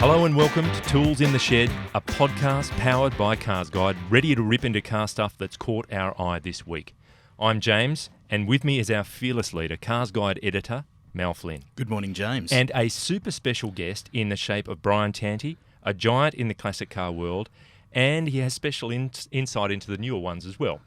Hello and welcome to Tools in the Shed, a podcast powered by CarsGuide, ready to rip into car stuff that's caught our eye this week. I'm James, and with me is our fearless leader, CarsGuide editor, Mal Flynn. Good morning, James. And a super special guest in the shape of Brian Tanti, a giant in the classic car world, and he has special insight into the newer ones as well,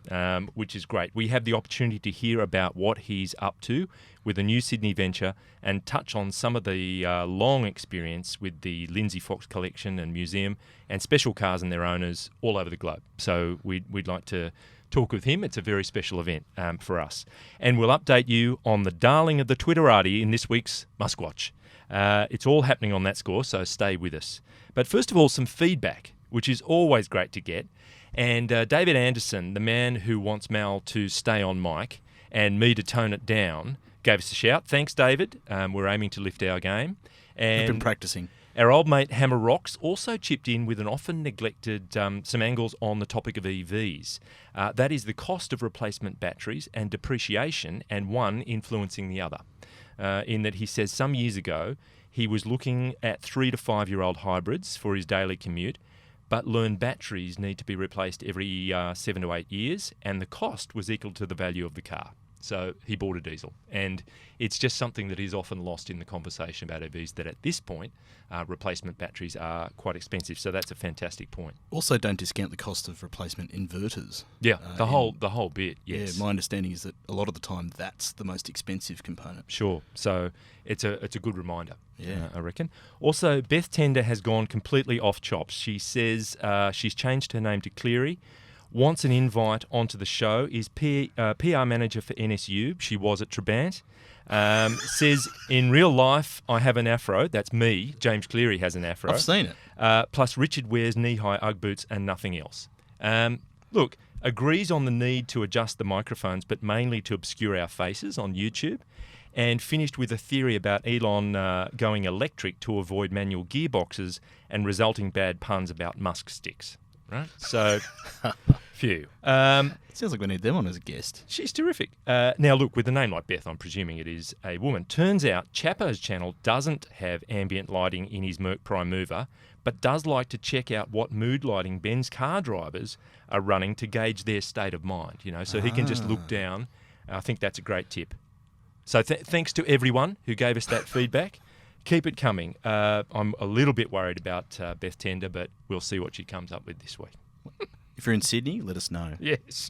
which is great. We have the opportunity to hear about what he's up to with the new Sydney venture and touch on some of the long experience with the Lindsay Fox collection and museum and special cars and their owners all over the globe. So we'd like to talk with him. It's a very special event for us. And we'll update you on the darling of the Twitterati in this week's MuskWatch. It's all happening on that score, so stay with us. But first of all, some feedback, which is always great to get. And David Anderson, the man who wants Mal to stay on mic and me to tone it down, gave us a shout. Thanks, David. We're aiming to lift our game. And I've been practicing. Our old mate Hammer Rocks also chipped in with an often neglected some angles on the topic of EVs. That is the cost of replacement batteries and depreciation, and one influencing the other. In that he says some years ago he was looking at 3 to 5 year old hybrids for his daily commute, but learned batteries need to be replaced every 7 to 8 years, and the cost was equal to the value of the car. So he bought a diesel. And it's just something that is often lost in the conversation about EVs, that at this point, replacement batteries are quite expensive. So that's a fantastic point. Also, don't discount the cost of replacement inverters. Yeah, the whole bit, yes. Yeah, my understanding is that a lot of the time that's the most expensive component. Sure. So it's a good reminder, Yeah. I reckon. Also, Beth Tender has gone completely off chops. She says she's changed her name to Cleary, wants an invite onto the show, is PR manager for NSU. She was at Trabant. Says, in real life, I have an afro. That's me. James Cleary has an afro. I've seen it. Plus, Richard wears knee-high Ugg boots and nothing else. Look, agrees on the need to adjust the microphones, but mainly to obscure our faces on YouTube. And finished with a theory about Elon going electric to avoid manual gearboxes and resulting bad puns about musk sticks. Right? So, phew. Sounds like we need them on as a guest. She's terrific. Now, look, with a name like Beth, I'm presuming it is a woman. Turns out Chapo's channel doesn't have ambient lighting in his Merc Prime Mover, but does like to check out what mood lighting Ben's car drivers are running to gauge their state of mind, so he can just look down. I think that's a great tip. So thanks to everyone who gave us that feedback. Keep it coming. I'm a little bit worried about Beth Tender, but we'll see what she comes up with this week. If you're in Sydney, let us know. Yes.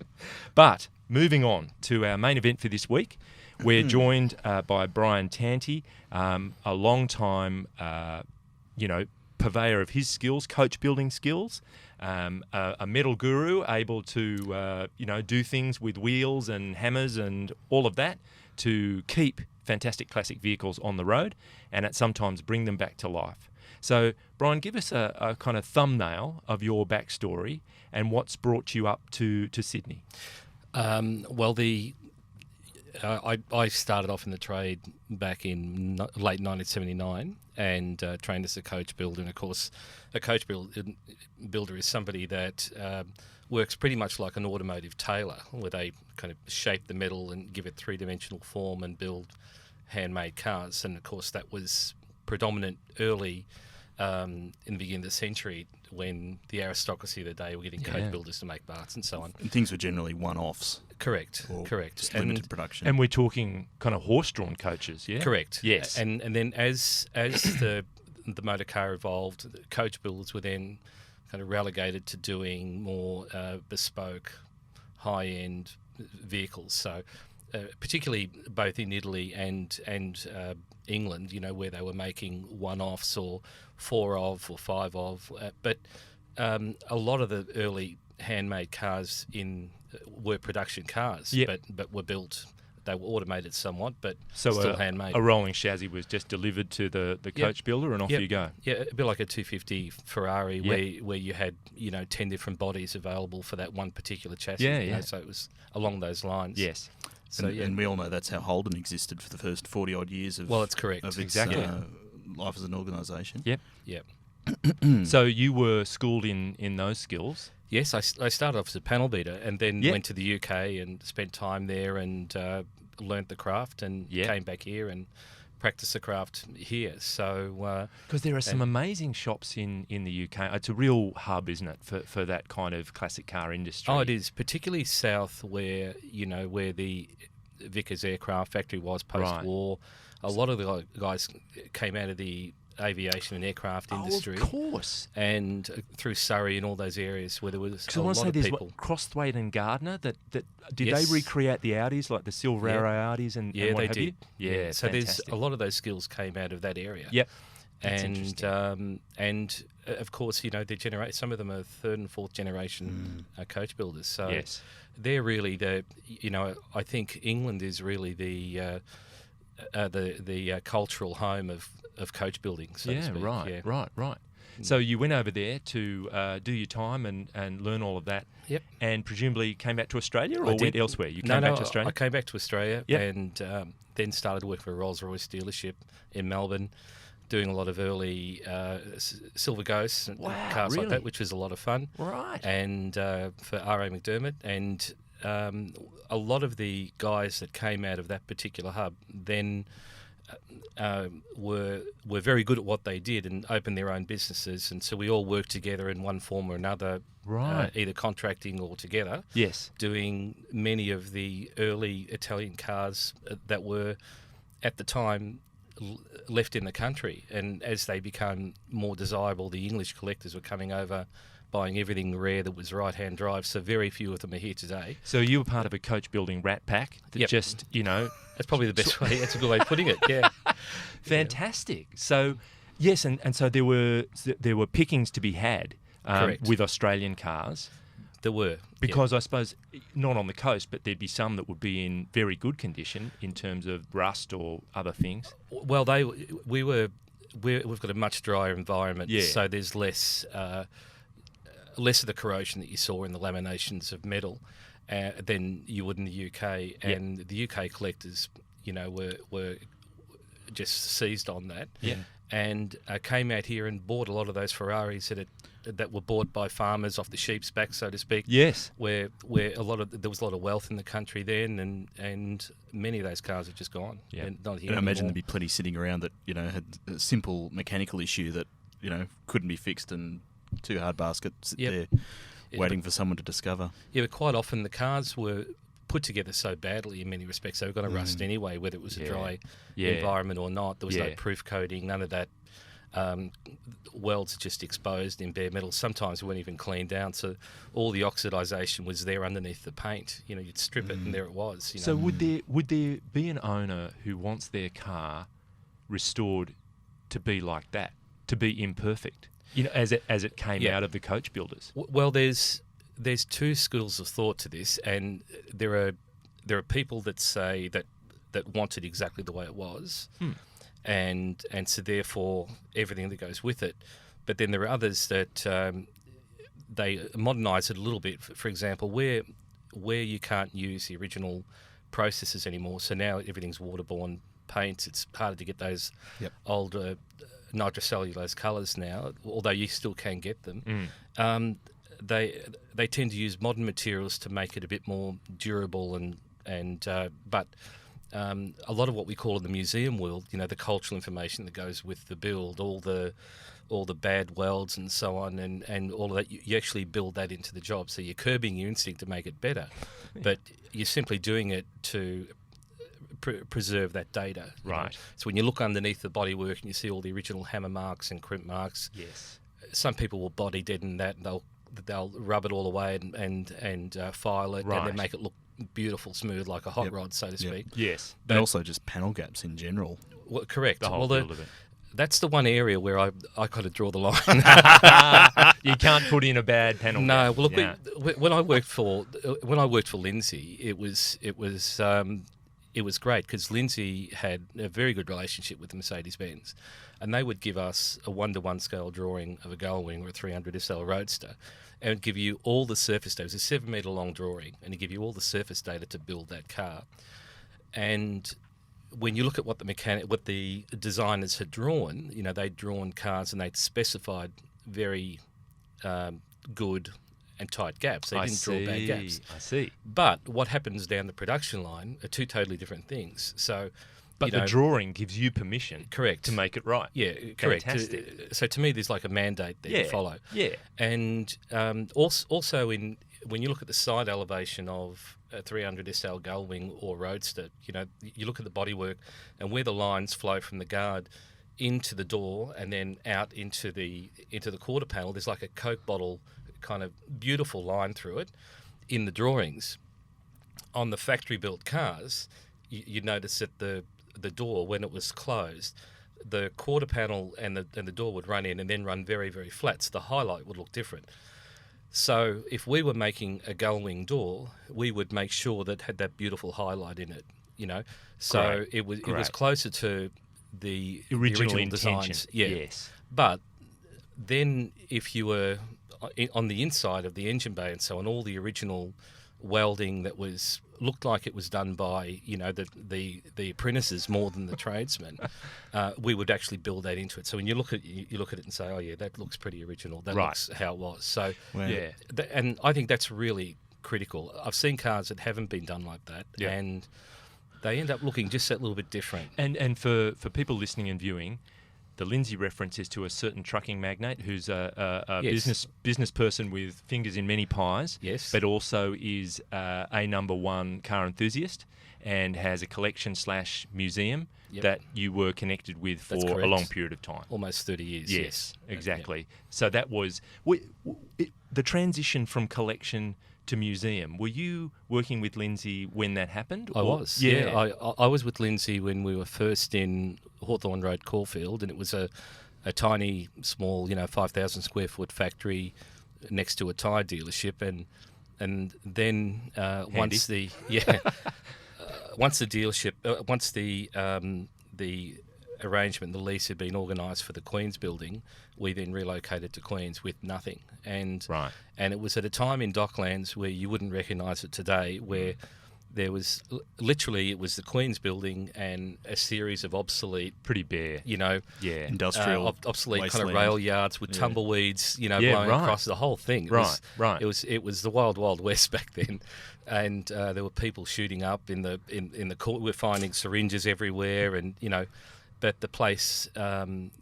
But moving on to our main event for this week, we're joined by Brian Tanti, a long-time, purveyor of his skills, coach-building skills, a metal guru, able to, do things with wheels and hammers and all of that to keep fantastic classic vehicles on the road and at sometimes bring them back to life. So, Brian, give us a kind of thumbnail of your backstory and what's brought you up to Sydney. I started off in the trade back in late 1979 and trained as a coach builder. And, of course, a coach builder is somebody that works pretty much like an automotive tailor, where they kind of shape the metal and give it three-dimensional form and build handmade cars. And, of course, that was predominant early in the beginning of the century when the aristocracy of the day were getting coach builders to make parts and so on. And things were generally one-offs. Correct. Just limited production. And we're talking kind of horse-drawn coaches, yeah? Correct. Yes. And then as the motor car evolved, the coach builders were then kind of relegated to doing more bespoke, high-end vehicles. So particularly both in Italy and England, where they were making one-offs or 4 of or 5 of. But a lot of the early handmade cars were production cars, but were built. They were automated somewhat, but still handmade. A rolling chassis was just delivered to the coach builder, and off you go. Yeah, a bit like a 250 Ferrari, where you had 10 different bodies available for that one particular chassis. So it was along those lines. Yes. So, and we all know that's how Holden existed for the first 40 odd years of. Well, it's correct. Of its, exactly. Life as an organisation. Yep. Yep. So you were schooled in those skills. Yes, I started off as a panel beater and then went to the UK and spent time there and learnt the craft and came back here and practice the craft here. So because there are some amazing shops in the UK. It's a real hub, isn't it, for that kind of classic car industry? Oh, it is, particularly south where the Vickers aircraft factory was post-war. Right. A lot of the guys came out of the aviation and aircraft industry. Of course. And through Surrey and all those areas where there was a lot of there's people. Crosthwaite and Gardner did Yes. they recreate the Audis, like the Silver Arrow Audis and what they have did. you? Yeah, so fantastic. there's a lot of those skills came out of that area. Yep. That's and of course, some of them are third and fourth generation coach builders. So yes. They're really I think England is really the cultural home of coach building, so to speak. Right. So you went over there to do your time and learn all of that. Yep. And presumably came back to Australia or went elsewhere? You came back to Australia? I came back to Australia. Yep. And then started working for a Rolls-Royce dealership in Melbourne, doing a lot of early Silver Ghosts and cars like that, which was a lot of fun. Right. And for R.A. McDermott. And a lot of the guys that came out of that particular hub then were very good at what they did and opened their own businesses, and so we all worked together in one form or another, either contracting or together. Yes, doing many of the early Italian cars that were at the time left in the country, and as they became more desirable, the English collectors were coming over, buying everything rare that was right-hand drive, so very few of them are here today. So you were part of a coach building rat pack that just, That's probably the best way. That's a good way of putting it, yeah. Fantastic. So, yes, and so there were pickings to be had with Australian cars. There were. Because I suppose, not on the coast, but there'd be some that would be in very good condition in terms of rust or other things. Well, we've got a much drier environment, so there's less of the corrosion that you saw in the laminations of metal than you would in the UK. And the UK collectors, were just seized on that. Yeah. And came out here and bought a lot of those Ferraris that were bought by farmers off the sheep's back, so to speak. Yes. Where there was a lot of wealth in the country then, and many of those cars have just gone. Yeah. And not here I imagine anymore. there'd be plenty sitting around that had a simple mechanical issue that couldn't be fixed, and two hard baskets there waiting for someone to discover. Yeah, but quite often the cars were put together so badly in many respects they were going to rust anyway, whether it was a dry environment or not. There was no proof coating, none of that. Welds just exposed in bare metal. Sometimes they weren't even cleaned down, so all the oxidisation was there underneath the paint. You'd strip it and there it was. So would there be an owner who wants their car restored to be like that, to be imperfect? As it came out of the coach builders. Well, there's two schools of thought to this, and there are people that say that want it exactly the way it was, and so therefore everything that goes with it. But then there are others that they modernise it a little bit. For example, where you can't use the original processes anymore, so now everything's waterborne paints. It's harder to get those older nitrocellulose colours now, although you still can get them. They tend to use modern materials to make it a bit more durable, but a lot of what we call in the museum world, the cultural information that goes with the build, all the bad welds and so on, and all of that, you actually build that into the job. So you're curbing your instinct to make it better, but you're simply doing it to preserve that data. Right. So when you look underneath the bodywork and you see all the original hammer marks and crimp marks, some people will body deaden that, and they'll rub it all away and file it, and then make it look beautiful, smooth, like a hot rod, so to speak. Yes. But also just panel gaps in general. Well, correct. The whole build of it. That's the one area where I kind of draw the line. You can't put in a bad panel. No. Well, look, when I worked for Lindsay, it was great because Lindsay had a very good relationship with the Mercedes-Benz, and they would give us a 1-to-1 scale drawing of a Gullwing or a 300 SL Roadster, and would give you all the surface data. It was a 7-metre long drawing, and it'd give you all the surface data to build that car. And when you look at what the designers had drawn, they'd drawn cars and they'd specified very good and tight gaps. They didn't draw bad gaps. I see. But what happens down the production line are two totally different things. So But the drawing gives you permission, correct, to make it right. Yeah, correct. Fantastic. So to me, there's like a mandate there to follow. Yeah. And also when you look at the side elevation of a 300 SL Gullwing or Roadster, you look at the bodywork and where the lines flow from the guard into the door and then out into the quarter panel. There's like a Coke bottle kind of beautiful line through it in the drawings. On the factory built cars, you notice that the door, when it was closed, the quarter panel and the door would run in and then run very, very flat, so the highlight would look different. So if we were making a gullwing door, we would make sure that it had that beautiful highlight in it, So it was closer to the original designs. Yeah. Yes. But then if you were on the inside of the engine bay and so on, all the original welding that looked like it was done by the apprentices more than the tradesmen, we would actually build that into it. So when you look at it and say, oh yeah, that looks pretty original, that looks how it was. So and I think that's really critical. I've seen cars that haven't been done like that, and they end up looking just that little bit different. And for people listening and viewing, the Lindsay reference is to a certain trucking magnate who's a business person with fingers in many pies, but also is a number one car enthusiast and has a collection/museum that you were connected with for a long period of time. Almost 30 years. Yes, exactly. So that was the transition from collection to museum. Were you working with Lindsay when that happened? I was. Yeah. I was with Lindsay when we were first in Hawthorne Road, Caulfield, and it was a tiny, small, 5,000 square foot factory next to a tyre dealership, and then once the arrangement, the lease had been organised for the Queen's building, we then relocated to Queen's with nothing. And it was at a time in Docklands where you wouldn't recognise it today, where there was literally, it was the Queen's building and a series of obsolete, pretty bare, industrial, obsolete wasteland. Kind of rail yards with tumbleweeds, blowing across the whole thing. It was the wild, wild west back then, and there were people shooting up in the court. We're finding syringes everywhere, and but the place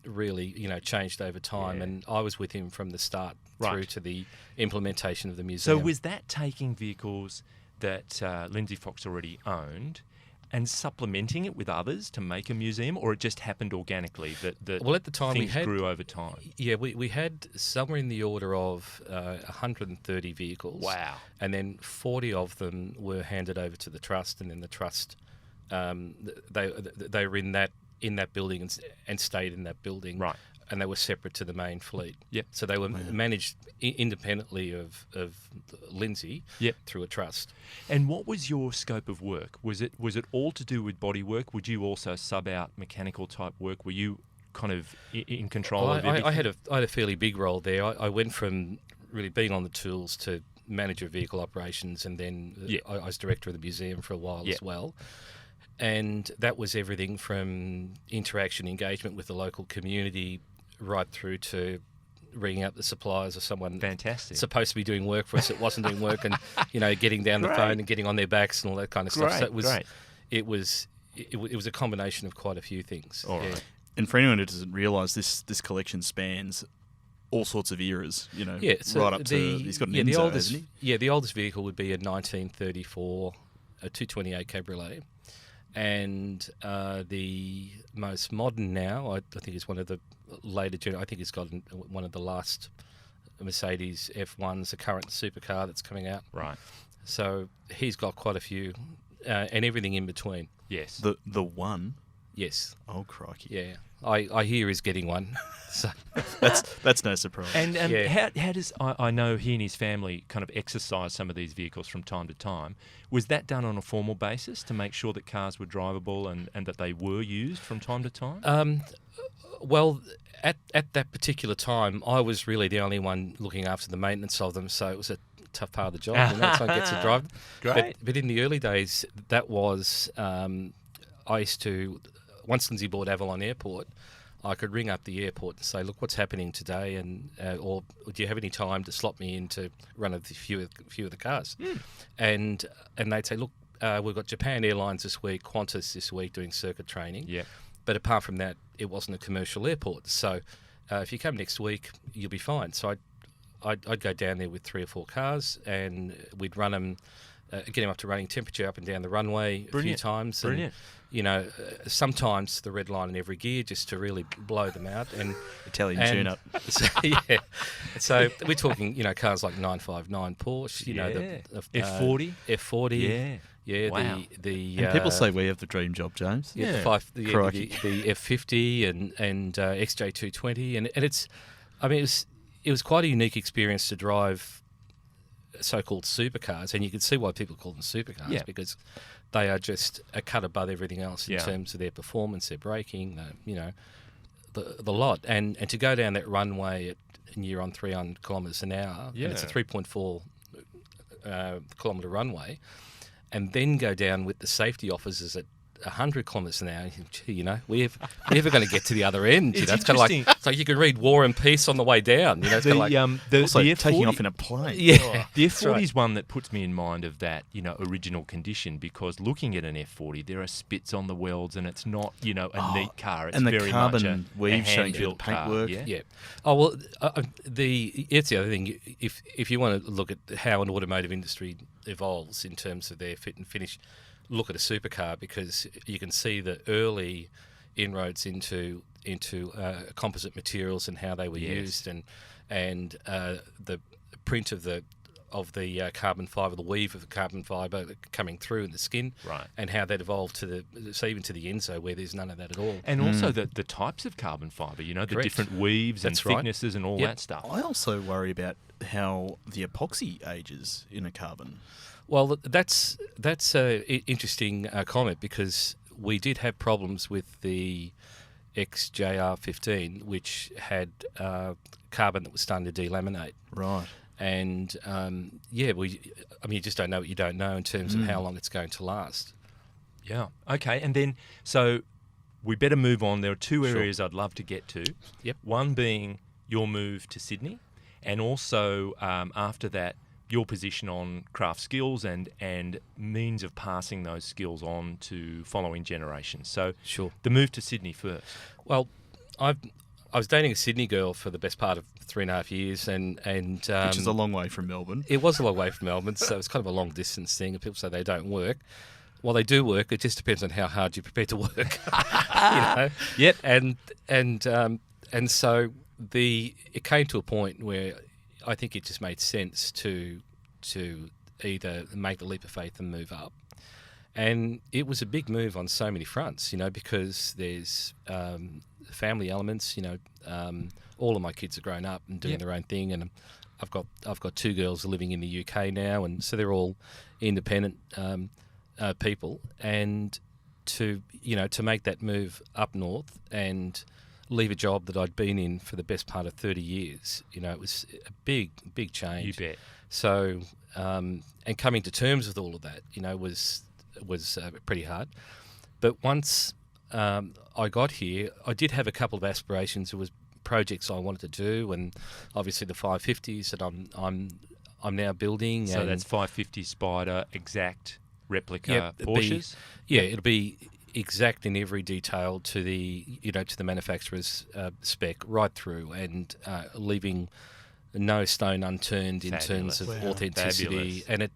really, changed over time, and I was with him from the start through to the implementation of the museum. So was that taking vehicles that Lindsay Fox already owned and supplementing it with others to make a museum, or it just happened organically that well, at the time things grew over time? Yeah, we had somewhere in the order of 130 vehicles. Wow. And then 40 of them were handed over to the trust, and then the trust, they were in that building and stayed in that building. Right. And they were separate to the main fleet. Yep. So they were managed independently of Lindsay through a trust. And what was your scope of work? Was it all to do with body work? Would you also sub out mechanical type work? Were you kind of in control of everything? I had a fairly big role there. I went from really being on the tools to manager of vehicle operations, and then I was director of the museum for a while as well. And that was everything from interaction, engagement with the local community, right through to ringing up the suppliers or someone supposed to be doing work for us that wasn't doing work, and getting down the phone and getting on their backs and all that kind of stuff. So it was a combination of quite a few things. All right. And for anyone who doesn't realise, this collection spans all sorts of eras, so right up to, he's got an Enzo, hasn't he? Yeah, the oldest vehicle would be a 1934 a 228 Cabriolet. And the most modern now, I think, is one of the later I think it's got one of the last Mercedes F1s, the current supercar that's coming out. Right. So he's got quite a few, and everything in between. Yes. The one? Yes. Oh, crikey. Yeah. I hear he's getting one. So that's no surprise. And how does I know he and his family kind of exercise some of these vehicles from time to time. Was that done on a formal basis to make sure that cars were drivable and that they were used from time to time? Well, at that particular time, I was really the only one looking after the maintenance of them, so it was a tough part of the job. And that's someone gets to drive. Great. But in the early days, that was I used to. Once Lindsay bought Avalon Airport, I could ring up the airport and say, "Look, what's happening today?" And or do you have any time to slot me in to run a few of the cars? And they'd say, "Look, we've got Japan Airlines this week, Qantas this week doing circuit training. Yeah. But apart from that, it wasn't a commercial airport. So if you come next week, you'll be fine. So I'd go down there with 3 or 4 cars, and we'd run them, get them up to running temperature up and down the runway a few times. Brilliant. And, sometimes the red line in every gear just to really blow them out. And Italian tune-up. So, yeah. So we're talking, cars like 959 Porsche, the F40? F40. Yeah. Yeah, Wow. And people say we have the dream job, James. the F50 and XJ220, and it's, it was quite a unique experience to drive so-called supercars, and you can see why people call them supercars because they are just a cut above everything else in terms of their performance, their braking, the lot, and to go down that runway and you're on 300 kilometres an hour, and it's a 3.4 kilometre runway. And then go down with the safety officers at 100 kilometres an hour. You think, gee, we're never going to get to the other end. It's kind of like it's like you can read War and Peace on the way down. It's also the taking F40 off in a plane. Yeah, the F40 is one that puts me in mind of that, original condition, because looking at an F40, there are spits on the welds, and it's not, a neat car. It's and the very carbon much weave showing through the hand-built car. paintwork. Yeah. Oh well, it's the other thing. If you want to look at how an automotive industry evolves in terms of their fit and finish, look at a supercar, because you can see the early inroads into composite materials and how they were used, and the print of the carbon fibre, the weave of the carbon fibre coming through in the skin, right, and how that evolved to even to the Enzo, where there's none of that at all. And also the types of carbon fibre, the Correct. different weaves and thicknesses and all that stuff. I also worry about how the epoxy ages in a carbon. Well, that's an interesting comment, because we did have problems with the XJR15, which had carbon that was starting to delaminate. Right. And you just don't know what you don't know in terms of how long it's going to last. Yeah. Okay. And then, so we better move on. There are 2 areas I'd love to get to. Yep. One being your move to Sydney, and also after that, your position on craft skills and means of passing those skills on to following generations. So the move to Sydney first. Well, I was dating a Sydney girl for the best part of 3.5 years, and which is a long way from Melbourne. It was a long way from Melbourne, so it's kind of a long distance thing. And people say they don't work. Well, they do work. It just depends on how hard you're prepared to work. Yep. And so it came to a point where I think it just made sense to either make the leap of faith and move up. And it was a big move on so many fronts, because there's family elements. All of my kids are grown up and doing their own thing, and I've got 2 girls living in the UK now, and so they're all independent people. And to make that move up north and leave a job that I'd been in for the best part of 30 years, it was a big change. You bet. So, and coming to terms with all of that, was pretty hard. But once I got here, I did have a couple of aspirations. There was projects I wanted to do, and obviously the 550s that I'm now building. So that's 550 Spider exact replica Porsches. It'll be exact in every detail to the manufacturer's spec right through, and leaving no stone unturned in terms of authenticity. Fabulous.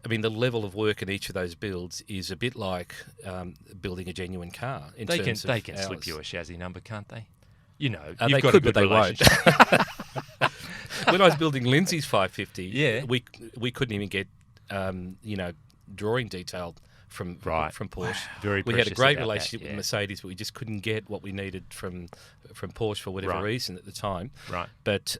And the level of work in each of those builds is a bit like building a genuine car. They can slip you a chassis number, can't they? You've they got could, a good but they won't. When I was building Lindsay's 550, we couldn't even get drawing detail from Porsche. Wow. Very we had a precious great about relationship that, with Mercedes, but we just couldn't get what we needed from Porsche for whatever reason at the time. Right. But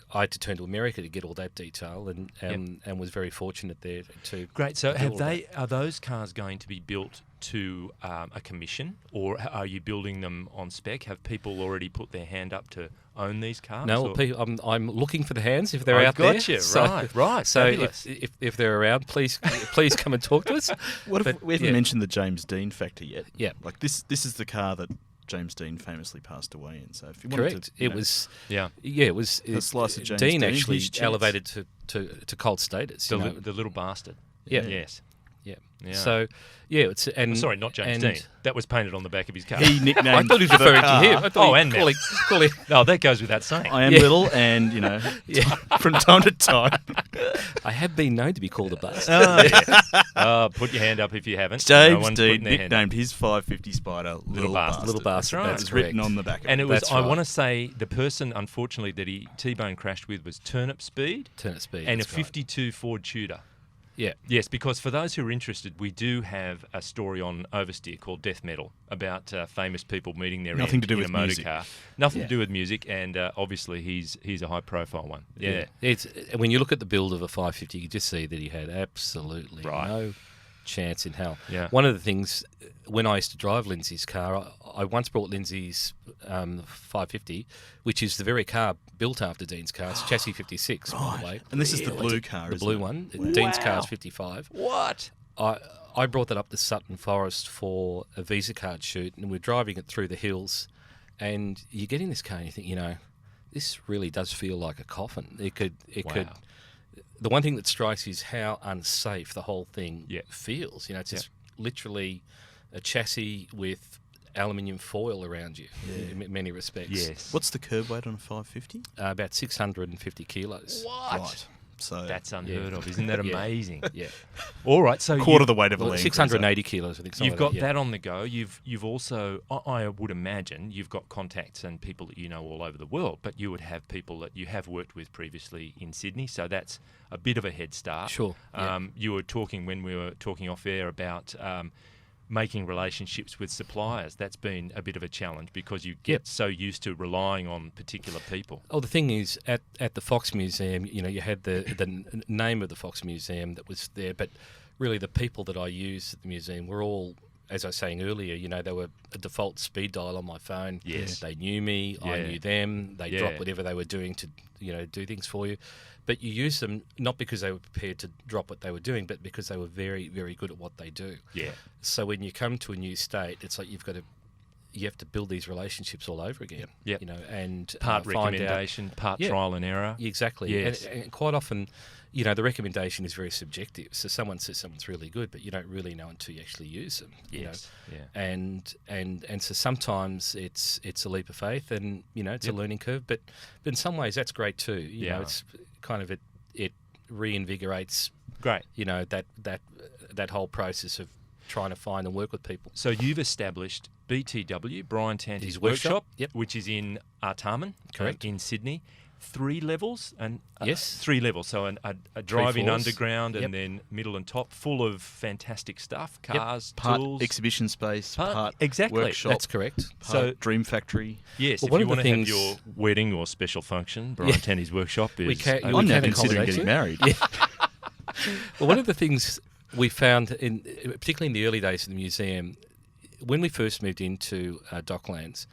I had to turn to America to get all that detail, and was very fortunate there to. Great. So to are those cars going to be built to a commission, or are you building them on spec? Have people already put their hand up to own these cars? No, I'm looking for the hands if they're out there. Gotcha. So, right. So if they're around, please come and talk to us. We haven't mentioned the James Dean factor yet. Yeah. Like this is the car that James Dean famously passed away in. So if you Correct. wanted to, it was. a slice of James Dean Dean actually his chance. elevated to cult status. The little bastard. Yeah. Yes. Yeah. Yeah. So, it's Sorry, not James Dean. That was painted on the back of his car. He nicknamed I thought he was the referring to car, him. I thought and Mel. calling. No, that goes without saying. I am little, and from time to time, I have been known to be called a bust. Put your hand up if you haven't. James No one's Dean putting their hand up. nicknamed his 550 Spider Little Bastard. Little bastard. right. That's It's correct. written on the back of And it. it was, That's I right. want to say, the person, unfortunately, that he T-bone crashed with was Turnip Speed Turnip speed. and a that's right. 52 Ford Tudor. Yeah. Yes, because for those who are interested, we do have a story on Oversteer called Death Metal about famous people meeting their Nothing end to do in with a motor music. car. Nothing Yeah. to do with music, and obviously he's a high-profile one. Yeah. It's when you look at the build of a 550, you just see that he had absolutely Right. no chance in hell. Yeah. One of the things, when I used to drive Lindsay's car, I once brought Lindsay's 550, which is the very car built after Dean's car. It's chassis 56, by the way. And this is the blue car, The isn't blue it? one. Wow. Dean's car is 55. What? I brought that up to Sutton Forest for a Visa card shoot, and we're driving it through the hills, and you get in this car and you think, this really does feel like a coffin. It could. Wow. The one thing that strikes you is how unsafe the whole thing Yeah. feels. It's just literally a chassis with aluminium foil around you in many respects. Yes. What's the curb weight on a 550? About 650 kilos. What? Right. So That's unheard of. Isn't that Yeah. amazing? Yeah. All right, so quarter the weight of a Well, Land 680 kilos, I think. You've something got like that on the go. You've also, I would imagine, you've got contacts and people that you know all over the world, but you would have people that you have worked with previously in Sydney, so that's a bit of a head start. Sure, yeah. You were talking, when we were talking off air, about making relationships with suppliers. That's been a bit of a challenge because you get so used to relying on particular people. Oh, the thing is, at the Fox Museum, you had the name of the Fox Museum that was there, but really the people that I used at the museum were all, as I was saying earlier, they were a default speed dial on my phone. Yes. They knew me, I Yeah. knew them. They Yeah. dropped whatever they were doing to, do things for you. But you use them not because they were prepared to drop what they were doing, but because they were very, very good at what they do. Yeah. So when you come to a new state, it's like you have to build these relationships all over again. Yep. And Part find out- recommendation, part Yeah. trial and error. Exactly. Yes. And quite often, the recommendation is very subjective. So someone says someone's really good, but you don't really know until you actually use them. Yes. Yeah. And so sometimes it's a leap of faith, and it's a learning curve. But in some ways that's great too. You know, it's kind of it reinvigorates. Great. That whole process of trying to find and work with people. So you've established BTW, Brian Tanti's His workshop, workshop, yep. which is in Artarmon, Correct. in Sydney. 3 levels and Yes. 3 levels. So a drive-in floors. underground and Yep. then middle and top, full of fantastic stuff, cars, part tools. exhibition space, Part- part exactly. workshop, That's correct. part So- dream factory. Yes, Well, if one you of the want to have things- your wedding or special function, Brian Tanti's workshop is. We can- open. we I'm now can considering accommodate getting you. married. Well, one of the things we found, particularly in the early days of the museum, when we first moved into Docklands,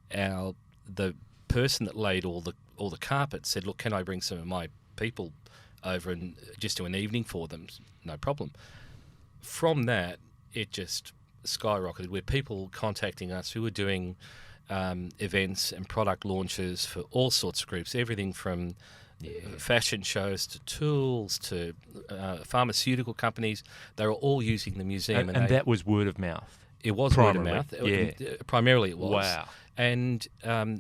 the person that laid all the carpet said, "Look, can I bring some of my people over and just do an evening for them?" No problem. From that, it just skyrocketed, with people contacting us who were doing events and product launches for all sorts of groups, everything from fashion shows to tools to pharmaceutical companies. They were all using the museum. And that was word of mouth. It was primarily, word of mouth. yeah. Primarily it was. Wow. And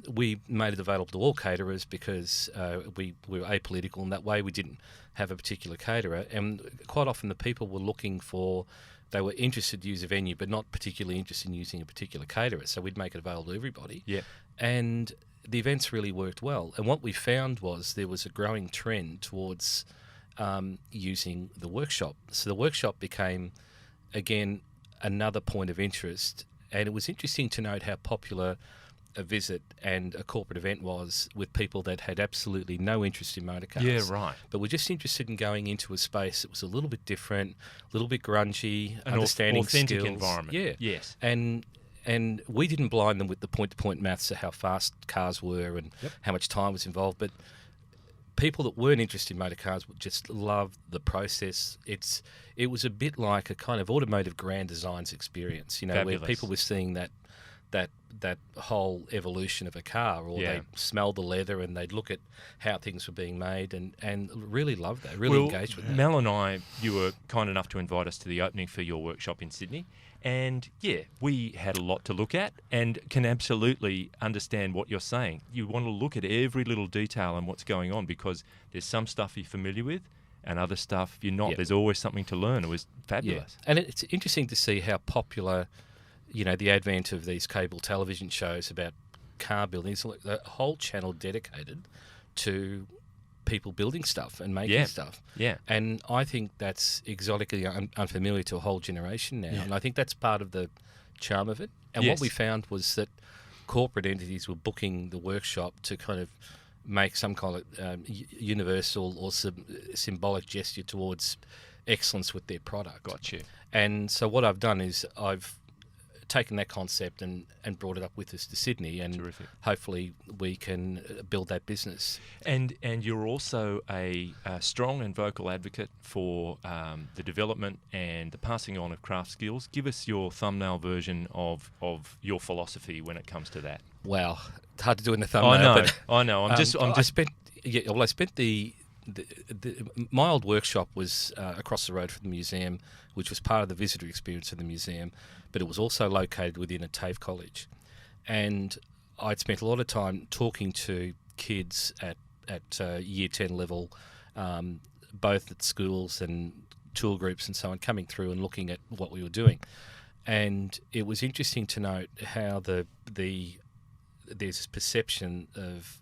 we made it available to all caterers because we were apolitical in that way. We didn't have a particular caterer. And quite often the people were they were interested to use a venue, but not particularly interested in using a particular caterer. So we'd make it available to everybody. Yeah. And the events really worked well. And what we found was there was a growing trend towards using the workshop. So the workshop became, again, another point of interest. And it was interesting to note how popular a visit and a corporate event was with people that had absolutely no interest in motor cars. Yeah, right. But were just interested in going into a space that was a little bit different, a little bit grungy, An understanding authentic skills. environment. Yeah. Yes. And we didn't blind them with the point-to-point maths of how fast cars were and how much time was involved, but people that weren't interested in motor cars would just love the process. It was a bit like a kind of automotive grand designs experience, where Fabulous. people were seeing that that whole evolution of a car, or they smell the leather and they'd look at how things were being made and really love that, really engaged with that. Mel and I, you were kind enough to invite us to the opening for your workshop in Sydney. And, we had a lot to look at and can absolutely understand what you're saying. You want to look at every little detail and what's going on, because there's some stuff you're familiar with and other stuff you're not. There's always something to learn. It was fabulous. And it's interesting to see how popular, the advent of these cable television shows about car building. It's like a whole channel dedicated to people building stuff and making stuff. Yeah. And I think that's exotically unfamiliar to a whole generation now. Yeah. And I think that's part of the charm of it. And what we found was that corporate entities were booking the workshop to kind of make some kind of universal or symbolic gesture towards excellence with their product. Got you. And so what I've done is I've taken that concept and brought it up with us to Sydney, and Terrific. Hopefully we can build that business. And you're also a strong and vocal advocate for the development and the passing on of craft skills. Give us your thumbnail version of your philosophy when it comes to that. Wow, it's hard to do in the thumbnail. I know. I spent my old workshop was across the road from the museum, which was part of the visitor experience of the museum, but it was also located within a TAFE college. And I'd spent a lot of time talking to kids at year 10 level, both at schools and tool groups and so on, coming through and looking at what we were doing. And it was interesting to note how there's this perception of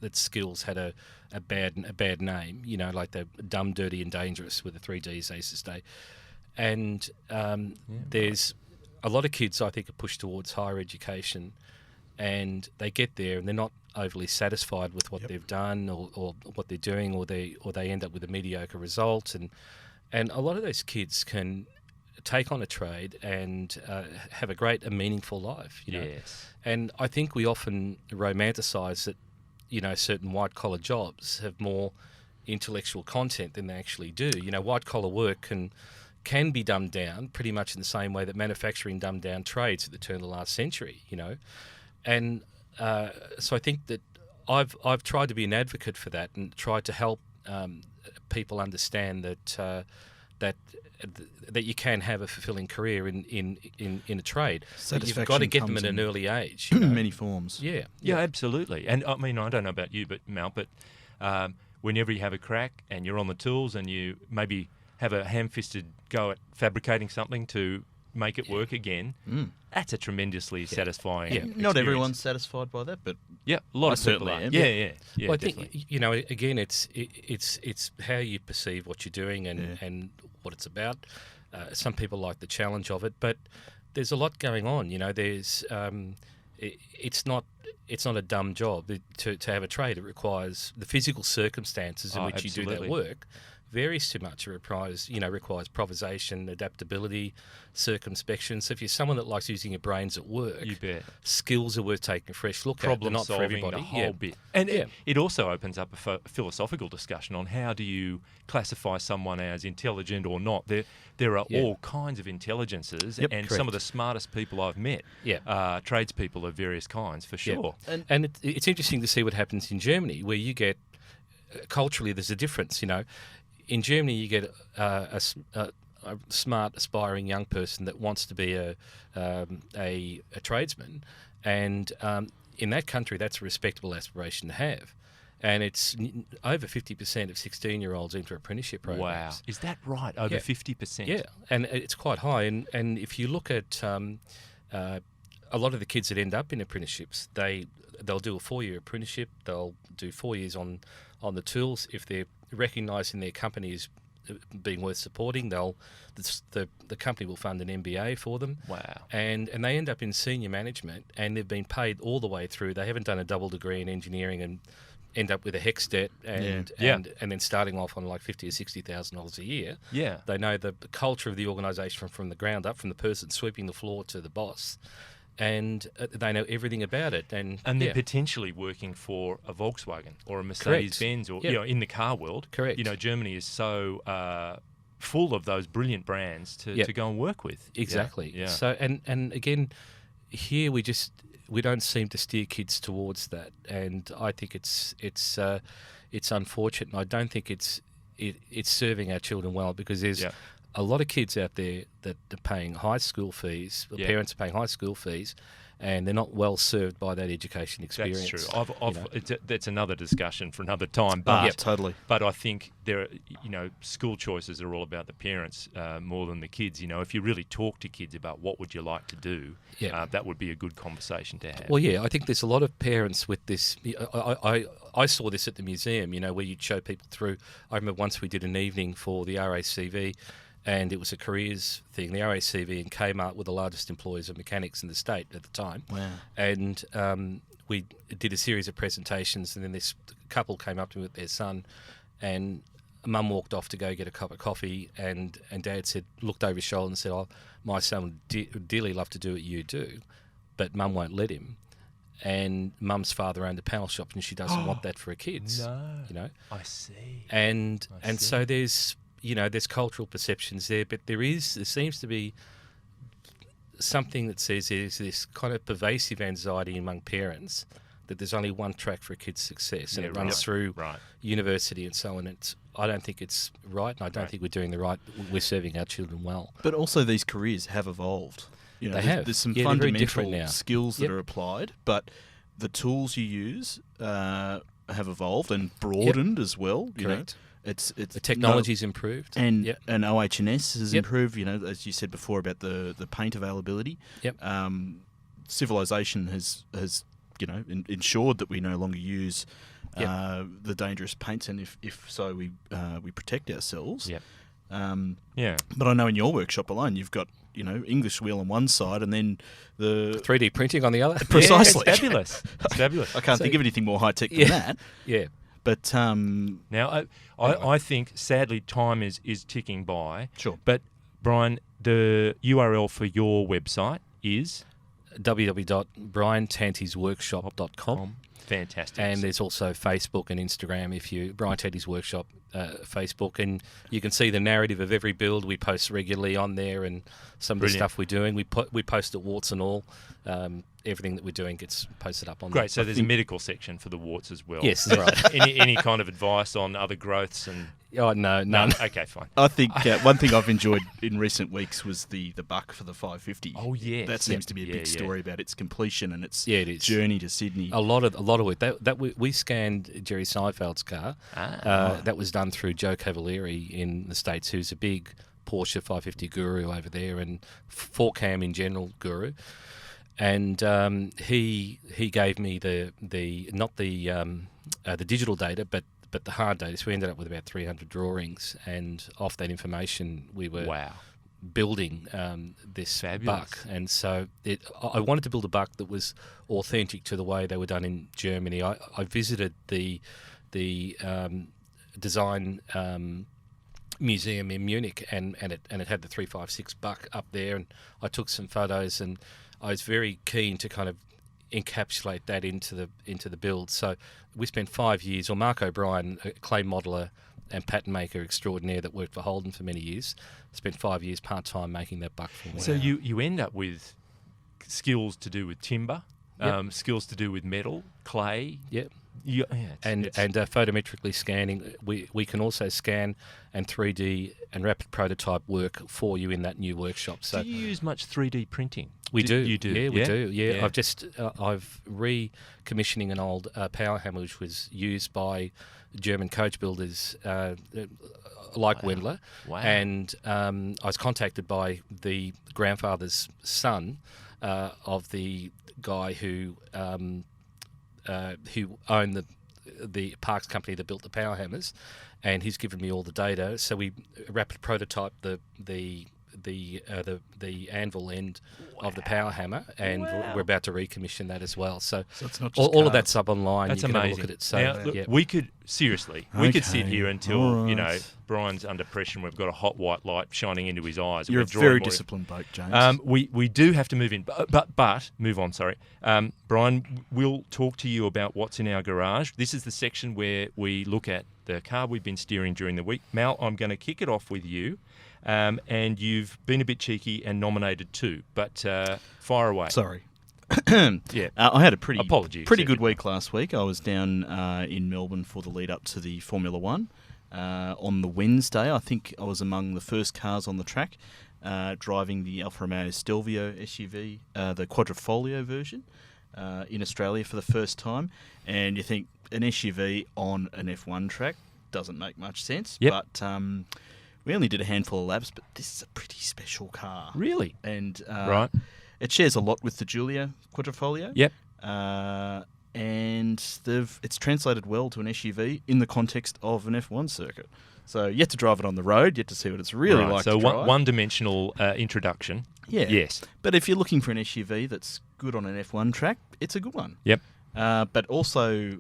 that skills had a bad name, like they're dumb, dirty, and dangerous with the 3 Ds they used to say. And there's a lot of kids, I think, are pushed towards higher education, and they get there and they're not overly satisfied with what they've done or what they're doing, or they end up with a mediocre result. And a lot of those kids can take on a trade and have a meaningful life. Yes. And I think we often romanticise that certain white-collar jobs have more intellectual content than they actually do. White-collar work can be dumbed down pretty much in the same way that manufacturing dumbed down trades at the turn of the last century, And so I think that I've tried to be an advocate for that and tried to help people understand that you can have a fulfilling career in a trade. But you've got to get them at an early age. Many forms. Yeah, absolutely. And I mean, I don't know about you, but Mal, whenever you have a crack and you're on the tools and you maybe have a ham-fisted go at fabricating something to make it work again, that's a tremendously satisfying experience. Not everyone's satisfied by that, but a lot of people are. Yeah, well, I think again, it's how you perceive what you're doing and what it's about. Some people like the challenge of it, but there's a lot going on. There's it's not a dumb job to have a trade. It requires the physical circumstances in which you do that work. Varies too much. It requires improvisation, adaptability, circumspection. So if you're someone that likes using your brains at work, you bet. Skills are worth taking a fresh look at. They're not for everybody. The whole bit. And it also opens up a philosophical discussion on how do you classify someone as intelligent or not. There are all kinds of intelligences, and correct. some of the smartest people I've met are tradespeople of various kinds, for sure. And it's interesting to see what happens in Germany, where you get culturally there's a difference. In Germany, you get a smart, aspiring young person that wants to be a tradesman, and in that country, that's a respectable aspiration to have. And it's over 50% of 16-year-olds enter apprenticeship programs. Wow, is that right? Over 50%? Yeah, and it's quite high. And if you look at a lot of the kids that end up in apprenticeships, they'll do a 4-year apprenticeship. They'll do 4 years on the tools. If they're recognised in their company as being worth supporting, the company will fund an MBA for them. Wow. And they end up in senior management, and they've been paid all the way through. They haven't done a double degree in engineering and end up with a HECS debt and then starting off on like $50,000 or $60,000 a year. Yeah. They know the culture of the organisation from the ground up, from the person sweeping the floor to the boss. And they know everything about it, and they're potentially working for a Volkswagen or a Mercedes-Benz, or in the car world. Correct. Germany is so full of those brilliant brands to go and work with. Exactly. Yeah. So and again, here we don't seem to steer kids towards that, and I think it's unfortunate, and I don't think it's serving our children well, because there's a lot of kids out there that are paying high school fees. The parents are paying high school fees, and they're not well served by that education experience. That's true. That's another discussion for another time. But totally. But I think school choices are all about the parents more than the kids. If you really talk to kids about what would you like to do, that would be a good conversation to have. Well, I think there's a lot of parents with this. I saw this at the museum, where you'd show people through. I remember once we did an evening for the RACV, and it was a careers thing. The RACV and Kmart were the largest employers of mechanics in the state at the time. Wow. And we did a series of presentations, and then this couple came up to me with their son, and Mum walked off to go get a cup of coffee, and Dad looked over his shoulder and said, "Oh, my son would dearly love to do what you do, but Mum won't let him." And Mum's father owned a panel shop, and she doesn't want that for her kids. No. I see. And so there's cultural perceptions there, but there seems to be something that says there's this kind of pervasive anxiety among parents that there's only one track for a kid's success, and it runs through university and so on. I don't think it's right, and I don't think we're serving our children well. But also these careers have evolved. They have. There's some fundamental skills that are applied, but the tools you use have evolved and broadened as well. Correct. It's the technology's improved, and OH&S has improved. As you said before about the paint availability. Civilization has ensured that we no longer use the dangerous paints, and if so, we protect ourselves. But I know in your workshop alone, you've got English wheel on one side, and then the 3D printing on the other. Precisely, it's fabulous. It's fabulous. I can't think of anything more high tech than that. Yeah. But now, I think, sadly, time is ticking by. Sure. But, Brian, the URL for your website is? www.briantantisworkshop.com. Fantastic. And there's also Facebook and Instagram, Brian Tanti's Workshop Facebook, and you can see the narrative of every build. We post regularly on there, and some of the stuff we're doing. We post it warts and all. Everything that we're doing gets posted up on there. Great, so there's a medical section for the warts as well. Yes, that's right. any kind of advice on other growths? Oh, no, none. Okay, fine. I think one thing I've enjoyed in recent weeks was the buck for the 550. Oh, yes. That seems to be a big story about its completion and its it is. journey to Sydney. A lot of work. We scanned Jerry Seinfeld's car. That was done through Joe Cavalieri in the States, who's a big Porsche 550 guru over there, and 4Cam in general guru. And he gave me the digital data, but the hard data. So we ended up with about 300 drawings, and off that information we were building this buck. And so I wanted to build a buck that was authentic to the way they were done in Germany. I visited the design museum in Munich, and it had the 356 buck up there, and I took some photos, and I was very keen to kind of encapsulate that into the build. So we spent 5 years, or Mark O'Brien, a clay modeller and pattern maker extraordinaire that worked for Holden for many years, spent 5 years part-time making that buck for me. So you end up with skills to do with timber, skills to do with metal, clay. Yep. And photometrically scanning. We can also scan and 3D and rapid prototype work for you in that new workshop. So do you use much 3D printing? We do. You do? Yeah, we do. Yeah. I've recommissioning an old power hammer which was used by German coach builders like Wendler. Wow. And I was contacted by the grandfather's son of the guy who owned the parks company that built the power hammers, and he's given me all the data. So we rapid prototype the anvil end of the power hammer, and we're about to recommission that as well. So it's not just all of that's up online. That's you can amazing. Have a look at it. So now, look, we could sit here until Brian's under pressure and we've got a hot white light shining into his eyes. You're a very disciplined bloke, James. We do have to move in, but move on. Sorry, Brian. We'll talk to you about what's in our garage. This is the section where we look at the car we've been steering during the week. Mal, I'm going to kick it off with you. And you've been a bit cheeky and nominated two, but fire away. Sorry. Yeah. I had a pretty accepted. good week last week. I was down in Melbourne for the lead up to the Formula One. On the Wednesday, I think I was among the first cars on the track, driving the Alfa Romeo Stelvio SUV, the Quadrifoglio version, in Australia for the first time. And you think an SUV on an F1 track doesn't make much sense. Yep. But we only did a handful of laps, but this is a pretty special car. Really? And right. It shares a lot with the Giulia Quadrifoglio. Yep. And it's translated well to an SUV in the context of an F1 circuit. So you have to drive it on the road, you have to see what it's really like so to drive. one-dimensional introduction. Yeah. Yes. But if you're looking for an SUV that's good on an F1 track, it's a good one. Yep. But also,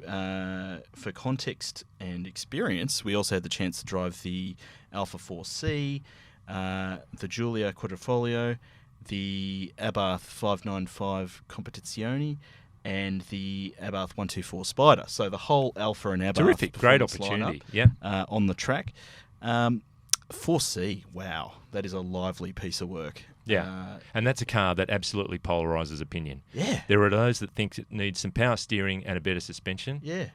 for context and experience, we also had the chance to drive the Alfa 4C, the Giulia Quadrifoglio, the Abarth 595 Competizione, and the Abarth 124 Spider. So the whole Alfa and Abarth. Terrific. Great opportunity. Yeah. On the track. 4C, wow. That is a lively piece of work. Yeah. And that's a car that absolutely polarises opinion. Yeah. There are those that think it needs some power steering and a better suspension. Yeah.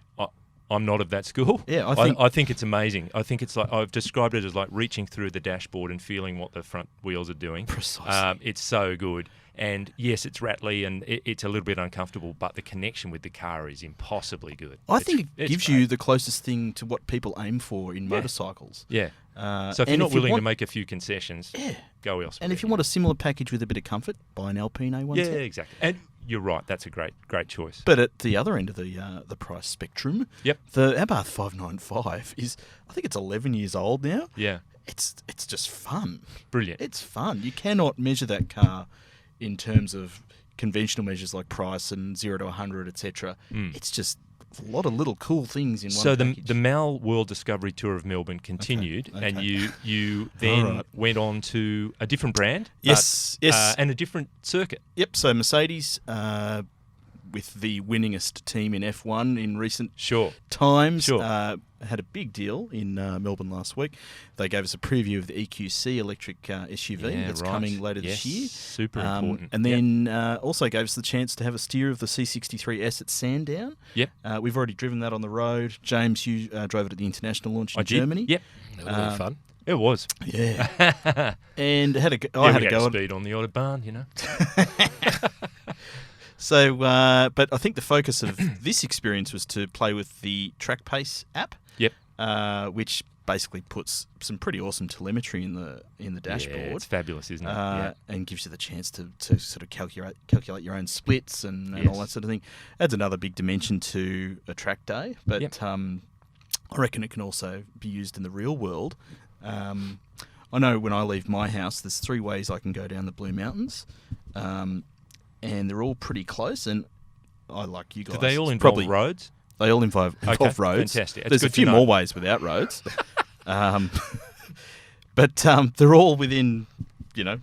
I'm not of that school. Yeah, I think it's amazing. I think it's like, I've described it as like reaching through the dashboard and feeling what the front wheels are doing. Precisely. It's so good. And yes, it's rattly and it's a little bit uncomfortable, but the connection with the car is impossibly good. I think it gives you the closest thing to what people aim for in motorcycles. Yeah. So if you're not willing to make a few concessions, go elsewhere. And if you want a similar package with a bit of comfort, buy an Alpine A110. Yeah, exactly. And you're right. That's a great choice. But at the other end of the price spectrum, the Abarth 595 is, I think it's 11 years old now. Yeah. It's just fun. Brilliant. It's fun. You cannot measure that car in terms of conventional measures like price and 0 to 100, etc. It's just a lot of little cool things in one package. So the Mal World Discovery Tour of Melbourne continued, Okay. and you then went on to a different brand, yes, and a different circuit. Yep. So Mercedes, with the winningest team in F1 in recent times, had a big deal in Melbourne last week. They gave us a preview of the EQC electric SUV that's coming later this year. Super important. And then also gave us the chance to have a steer of the C63S at Sandown. Yep. We've already driven that on the road. James, you drove it at the international launch in Germany. Yep. It was really fun. It was. Yeah. And I had a go at speed on the Autobahn, you know. So, but I think the focus of this experience was to play with the Track Pace app. Yep. Which basically puts some pretty awesome telemetry in the dashboard. Yeah, it's fabulous, isn't it? And gives you the chance to sort of calculate your own splits and all that sort of thing. Adds another big dimension to a track day. But I reckon it can also be used in the real world. I know when I leave my house, there's 3 ways I can go down the Blue Mountains. And they're all pretty close, and I like you guys. Do they all involve roads? They all involve roads. Fantastic. There's a few more ways without roads. But they're all within, they're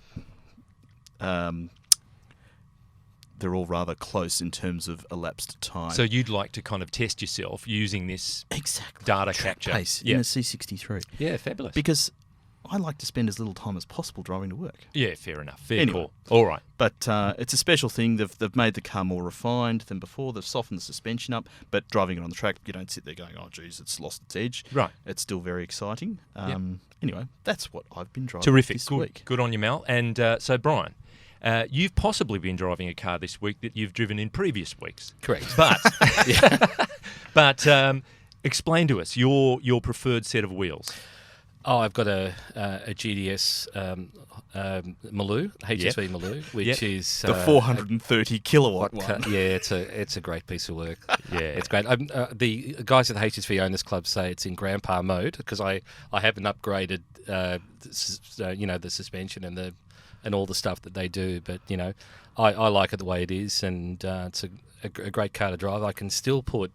all rather close in terms of elapsed time. So you'd like to kind of test yourself using this data capture. Pace in a C63. Yeah, fabulous. Because I like to spend as little time as possible driving to work. Yeah, fair enough. Fair call. All right. But it's a special thing. They've made the car more refined than before. They've softened the suspension up. But driving it on the track, you don't sit there going, oh, geez, it's lost its edge. Right. It's still very exciting. Anyway, that's what I've been driving this week. Good on you, Mal. And so, Brian, you've possibly been driving a car this week that you've driven in previous weeks. Correct. But explain to us your preferred set of wheels. Oh, I've got a GDS Maloo, HSV Maloo, which is the 430 kilowatt one. Yeah, it's a great piece of work. Yeah, it's great. The guys at the HSV Owners Club say it's in grandpa mode because I haven't upgraded, the suspension and all the stuff that they do. But I like it the way it is, and it's a great car to drive. I can still put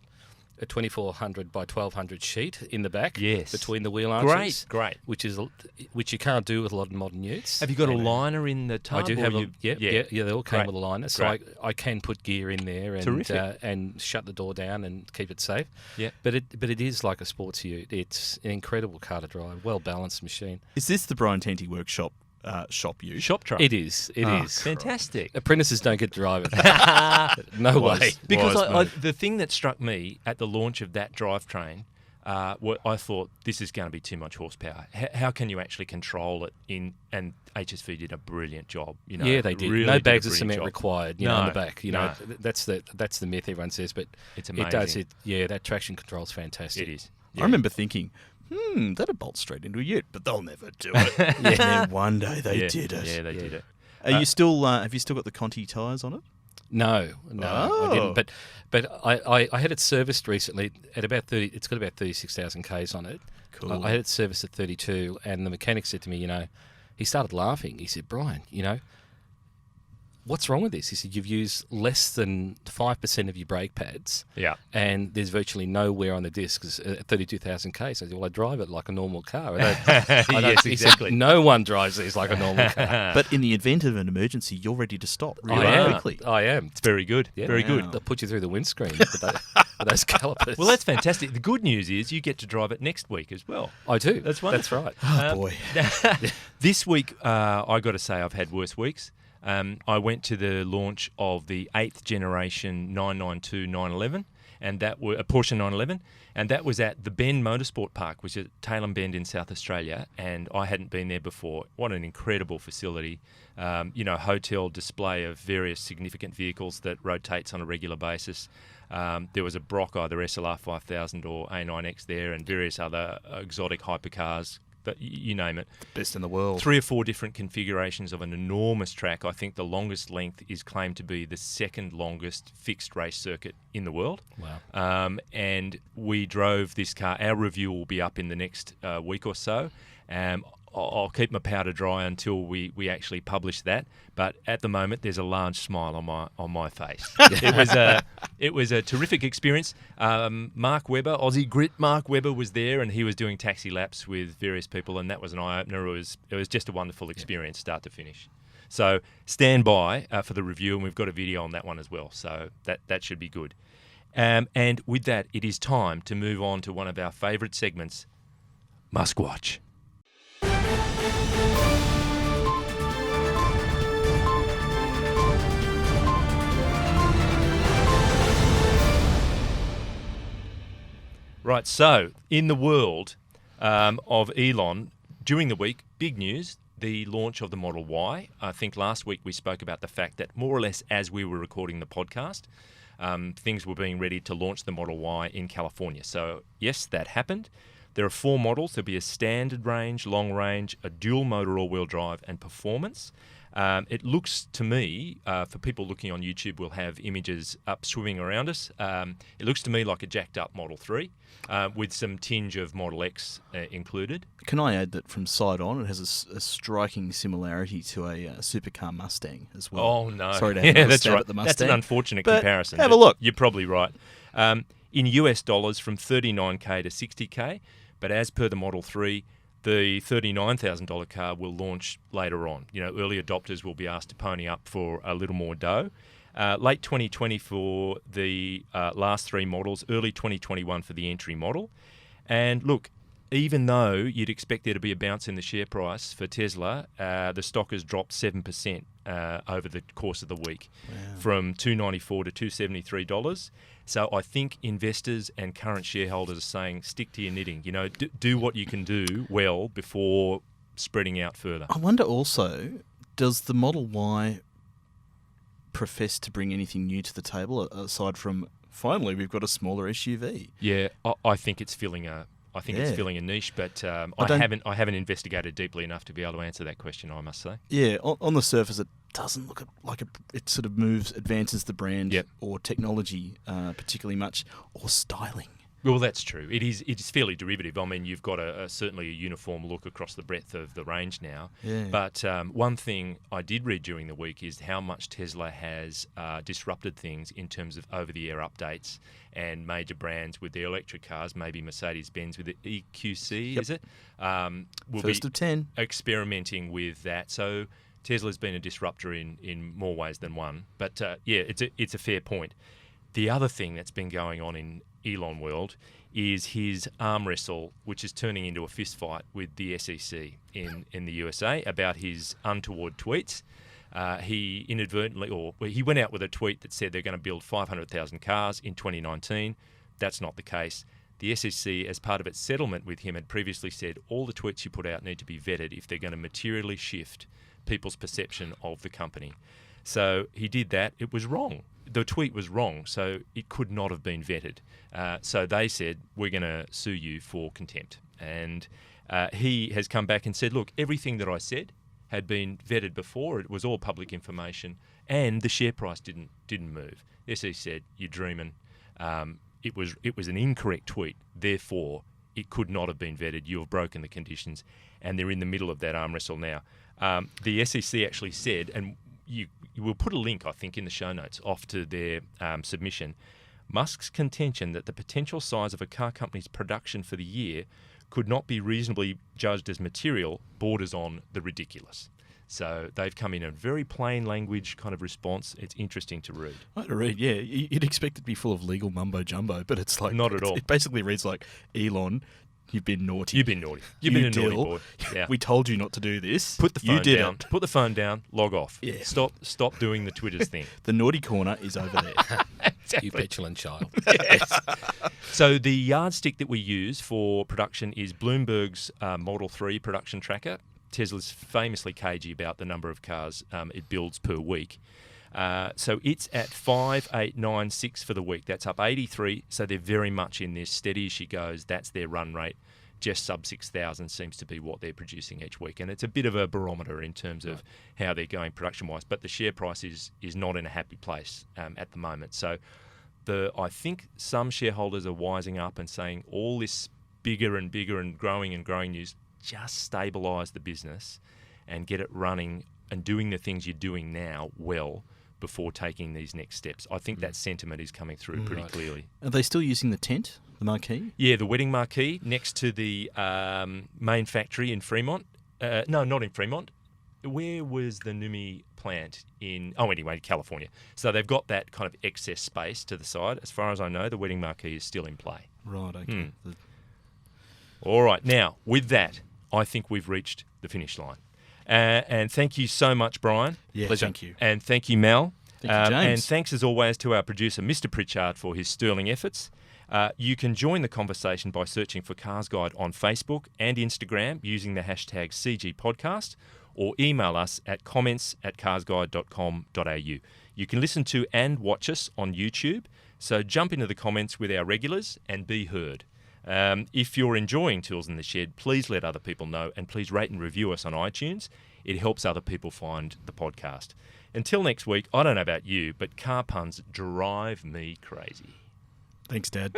a 2400 by 1200 sheet in the back between the wheel arches. Great. Which you can't do with a lot of modern utes. Have you got a liner in the tub? I do have they all came with a liner, so I can put gear in there and shut the door down and keep it safe. Yeah. But it is like a sports ute. It's an incredible car to drive, well balanced machine. Is this the Brian Tanti workshop shop use. Shop truck. It is. It is. Fantastic. Apprentices don't get to drive it. No way. Because the thing that struck me at the launch of that drivetrain, I thought this is going to be too much horsepower. How can you actually control it and HSV did a brilliant job. Yeah, they did. Really no bags of job. cement required. On the back. That's the myth everyone says, but it's amazing. It does. That traction control's fantastic. It is. Yeah. I remember thinking, that'd bolt straight into a ute, but they'll never do it. And then one day they did it. Yeah, they did it. Are you still? Have you still got the Conti tyres on it? No, I didn't. But I had it serviced recently at about 30. It's got about 36,000 k's on it. Cool. I had it serviced at 32, and the mechanic said to me, he started laughing. He said, "Brian, what's wrong with this?" He said, "You've used less than 5% of your brake pads, and there's virtually no wear on the discs at 32,000 k's." I said, "Well, I drive it like a normal car." Yes, exactly. Said, no one drives these like a normal car. But in the event of an emergency, you're ready to stop really quickly. I am. It's very good. Yeah. Very good. They'll put you through the windscreen with those calipers. Well, that's fantastic. The good news is you get to drive it next week as well. I do. That's wonderful. That's right. Oh, boy. This week, I got to say I've had worse weeks. I went to the launch of the 8th generation 992 911, and that was a Porsche 911, and that was at the Bend Motorsport Park, which is at Tailem Bend in South Australia, and I hadn't been there before. What an incredible facility. Hotel display of various significant vehicles that rotates on a regular basis. There was a Brock, either SLR 5000 or A9X there, and various other exotic hypercars. But you name it. Best in the world. 3 or 4 different configurations of an enormous track. I think the longest length is claimed to be the second longest fixed race circuit in the world. Wow. And we drove this car. Our review will be up in the next week or so. I'll keep my powder dry until we actually publish that. But at the moment, there's a large smile on my face. It was a terrific experience. Mark Webber, Aussie Grit Mark Webber, was there, and he was doing taxi laps with various people, and that was an eye opener. It was just a wonderful experience, start to finish. So stand by for the review, and we've got a video on that one as well. So that should be good. And with that, it is time to move on to one of our favourite segments, MuskWatch. Right, so in the world of Elon, during the week, big news, the launch of the Model Y. I think last week we spoke about the fact that more or less as we were recording the podcast, things were being ready to launch the Model Y in California. So yes, that happened. There are 4 models. There'll be a standard range, long range, a dual motor all-wheel drive, and performance. It looks to me, for people looking on YouTube, we'll have images up swimming around us. It looks to me like a jacked up Model 3 with some tinge of Model X included. Can I add that from side on, it has a striking similarity to a supercar Mustang as well. Oh, no. Sorry to have that's right. at the Mustang. That's an unfortunate but comparison. Have a look. You're probably right. In US dollars, from $39K to $60K, but as per the Model 3, the $39,000 car will launch later on. Early adopters will be asked to pony up for a little more dough. Late 2020 for the last 3 models, early 2021 for the entry model. And look, even though you'd expect there to be a bounce in the share price for Tesla, the stock has dropped 7% over the course of the week, from $294 to $273. So I think investors and current shareholders are saying, stick to your knitting. Do what you can do well before spreading out further. I wonder also, does the Model Y profess to bring anything new to the table aside from finally we've got a smaller SUV? Yeah, I think it's filling a. It's filling a niche, but I haven't investigated deeply enough to be able to answer that question, I must say. Yeah, on the surface, it doesn't look like it sort of advances the brand or technology particularly much, or styling. Well, that's true. It is fairly derivative. I mean, you've got certainly a uniform look across the breadth of the range now. Yeah. But one thing I did read during the week is how much Tesla has disrupted things in terms of over-the-air updates and major brands with their electric cars, maybe Mercedes-Benz with the EQC, is it? Will First of 10. Experimenting with that. So Tesla's been a disruptor in more ways than one. But it's a fair point. The other thing that's been going on in Elon world is his arm wrestle, which is turning into a fist fight with the SEC in the USA about his untoward tweets. He inadvertently, he went out with a tweet that said they're going to build 500,000 cars in 2019. That's not the case. The SEC, as part of its settlement with him, had previously said all the tweets you put out need to be vetted if they're going to materially shift people's perception of the company. So he did that. It was wrong. The tweet was wrong, so it could not have been vetted. So they said, we're going to sue you for contempt. And he has come back and said, look, everything that I said had been vetted before. It was all public information, and the share price didn't move. The SEC said, you're dreaming. It was an incorrect tweet. Therefore, it could not have been vetted. You have broken the conditions, and they're in the middle of that arm wrestle now. The SEC actually said, and you will put a link, I think, in the show notes off to their submission. Musk's contention that the potential size of a car company's production for the year could not be reasonably judged as material borders on the ridiculous. So they've come in a very plain language kind of response. It's interesting to read. I like to read, yeah. You'd expect it to be full of legal mumbo-jumbo, but it's like... Not at all. It basically reads like, Elon, you've been naughty. You've been naughty. You've been a naughty boy. Yeah. We told you not to do this. Put the phone you did down. It. Put the phone down. Log off. Yeah. Stop doing the Twitters thing. The naughty corner is over there. You petulant child. Yes. So the yardstick that we use for production is Bloomberg's Model 3 production tracker. Tesla's famously cagey about the number of cars it builds per week. So it's at 5,896 for the week. That's up 83. So they're very much in this steady as she goes. That's their run rate. Just sub 6,000 seems to be what they're producing each week. And it's a bit of a barometer in terms of how they're going production-wise. But the share price is not in a happy place at the moment. So I think some shareholders are wising up and saying all this bigger and bigger and growing news, just stabilise the business and get it running and doing the things you're doing now well before taking these next steps. I think that sentiment is coming through pretty clearly. Are they still using the tent, the marquee? Yeah, the wedding marquee next to the main factory in Fremont. No, not in Fremont. Where was the Numi plant in? Oh, anyway, California. So they've got that kind of excess space to the side. As far as I know, the wedding marquee is still in play. Right, okay. All right. Now, with that, I think we've reached the finish line. And thank you so much, Brian. Yeah, pleasure. Thank you. And thank you, Mel. Thank you, James. And thanks, as always, to our producer, Mr. Pritchard, for his sterling efforts. You can join the conversation by searching for Cars Guide on Facebook and Instagram using the hashtag CGPodcast, or email us at comments@carsguide.com.au. You can listen to and watch us on YouTube, so jump into the comments with our regulars and be heard. If you're enjoying Tools in the Shed, please let other people know, and please rate and review us on iTunes. It helps other people find the podcast. Until next week, I don't know about you, but car puns drive me crazy. Thanks, Dad.